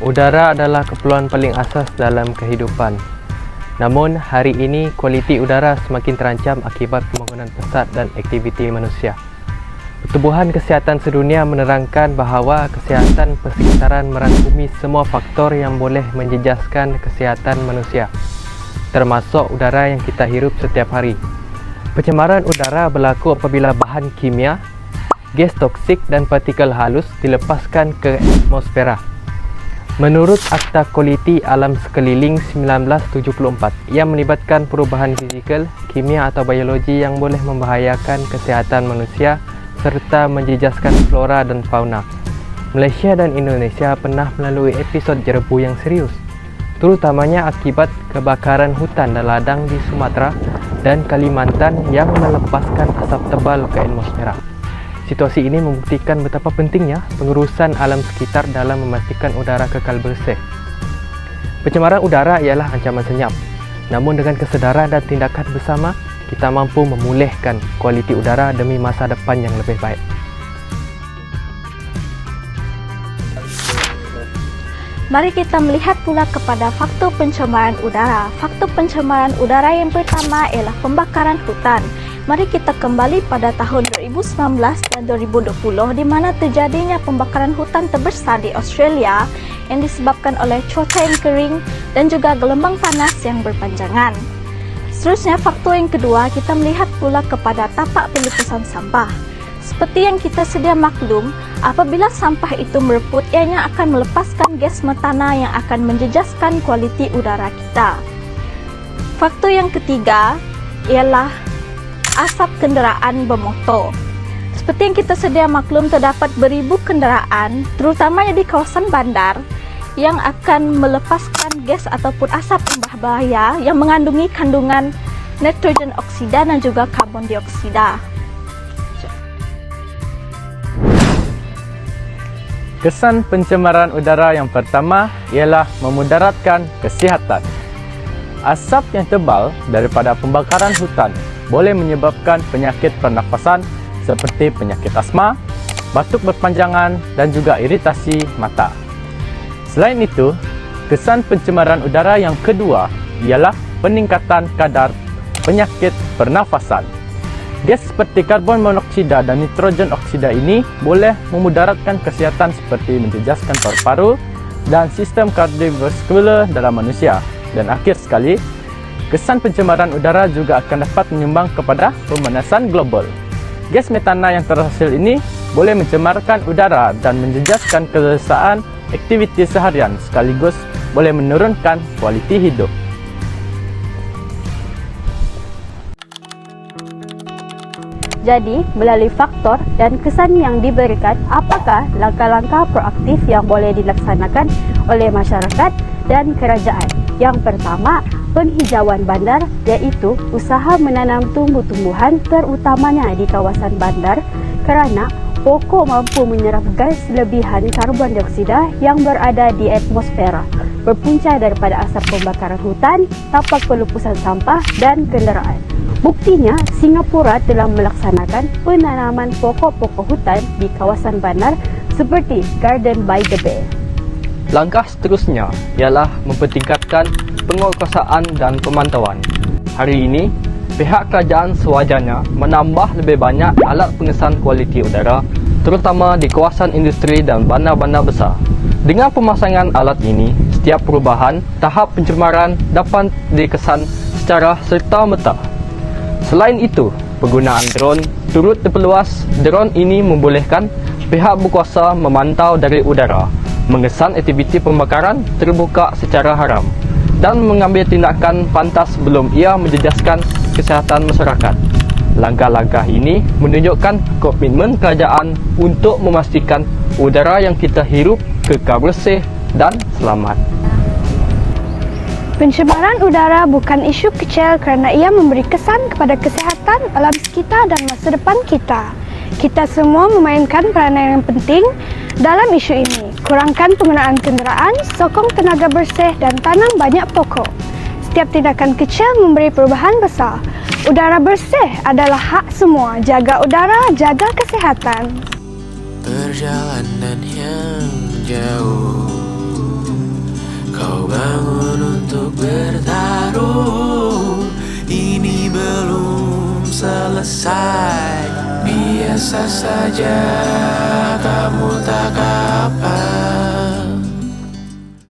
Udara adalah keperluan paling asas dalam kehidupan. Namun, hari ini kualiti udara semakin terancam akibat pembangunan pesat dan aktiviti manusia. Pertubuhan Kesihatan Sedunia menerangkan bahawa kesihatan persekitaran merangkumi semua faktor yang boleh menjejaskan kesihatan manusia, termasuk udara yang kita hirup setiap hari. Pencemaran udara berlaku apabila bahan kimia, gas toksik dan partikel halus dilepaskan ke atmosfera. Menurut Akta Kualiti Alam Sekeliling 1974, ia melibatkan perubahan fizikal, kimia atau biologi yang boleh membahayakan kesihatan manusia serta menjejaskan flora dan fauna. Malaysia dan Indonesia pernah melalui episod jerebu yang serius, terutamanya akibat kebakaran hutan dan ladang di Sumatera dan Kalimantan yang melepaskan asap tebal ke atmosfera. Situasi ini membuktikan betapa pentingnya pengurusan alam sekitar dalam memastikan udara kekal bersih. Pencemaran udara ialah ancaman senyap. Namun dengan kesedaran dan tindakan bersama, kita mampu memulihkan kualiti udara demi masa depan yang lebih baik. Mari kita melihat pula kepada faktor pencemaran udara. Faktor pencemaran udara yang pertama ialah pembakaran hutan. Mari kita kembali pada tahun 2019 dan 2020 di mana terjadinya pembakaran hutan terbesar di Australia yang disebabkan oleh cuaca yang kering dan juga gelombang panas yang berpanjangan. Seterusnya, faktor yang kedua, kita melihat pula kepada tapak pelupusan sampah. Seperti yang kita sedia maklum, apabila sampah itu mereput, ianya akan melepaskan gas metana yang akan menjejaskan kualiti udara kita. Faktor yang ketiga ialah asap kenderaan bermotor. Seperti yang kita sedia maklum, terdapat beribu kenderaan, terutamanya di kawasan bandar, yang akan melepaskan gas ataupun asap yang berbahaya yang mengandungi kandungan nitrogen oksida dan juga karbon dioksida. Kesan pencemaran udara yang pertama ialah memudaratkan kesihatan. Asap yang tebal daripada pembakaran hutan boleh menyebabkan penyakit pernafasan seperti penyakit asma, batuk berpanjangan dan juga iritasi mata. Selain itu, kesan pencemaran udara yang kedua ialah peningkatan kadar penyakit pernafasan. Gas seperti karbon monoksida dan nitrogen oksida ini boleh memudaratkan kesihatan seperti menjejaskan paru-paru dan sistem kardiovaskular dalam manusia. Dan akhir sekali, kesan pencemaran udara juga akan dapat menyumbang kepada pemanasan global. Gas metana yang terhasil ini boleh mencemarkan udara dan menjejaskan kelesaan aktiviti seharian sekaligus boleh menurunkan kualiti hidup. Jadi, melalui faktor dan kesan yang diberikan, apakah langkah-langkah proaktif yang boleh dilaksanakan oleh masyarakat dan kerajaan? Yang pertama, penghijauan bandar, iaitu usaha menanam tumbuh-tumbuhan terutamanya di kawasan bandar kerana pokok mampu menyerap gas lebihan karbon dioksida yang berada di atmosfera berpunca daripada asap pembakaran hutan, tapak pelupusan sampah dan kenderaan. Buktinya, Singapura telah melaksanakan penanaman pokok-pokok hutan di kawasan bandar seperti Garden by the Bay. Langkah seterusnya ialah mempertingkatkan penguasaan dan pemantauan. Hari ini, pihak kerajaan sewajarnya menambah lebih banyak alat pengesan kualiti udara, terutama di kawasan industri dan bandar-bandar besar. Dengan pemasangan alat ini, setiap perubahan tahap pencemaran dapat dikesan secara serta-merta. Selain itu, penggunaan drone turut diperluas. Drone ini membolehkan pihak berkuasa memantau dari udara, mengesan aktiviti pembakaran terbuka secara haram dan mengambil tindakan pantas sebelum ia menjejaskan kesihatan masyarakat. Langkah-langkah ini menunjukkan komitmen kerajaan untuk memastikan udara yang kita hirup kekal bersih dan selamat. Pencemaran udara bukan isu kecil kerana ia memberi kesan kepada kesihatan alam sekitar dan masa depan kita. Kita semua memainkan peranan yang penting dalam isu ini. Kurangkan penggunaan kenderaan, sokong tenaga bersih dan tanam banyak pokok. Setiap tindakan kecil memberi perubahan besar. Udara bersih adalah hak semua. Jaga udara, jaga kesihatan. Perjalanan yang jauh Kau bangun untuk bertarung, ini belum selesai. Biasa saja, kamu tak apa.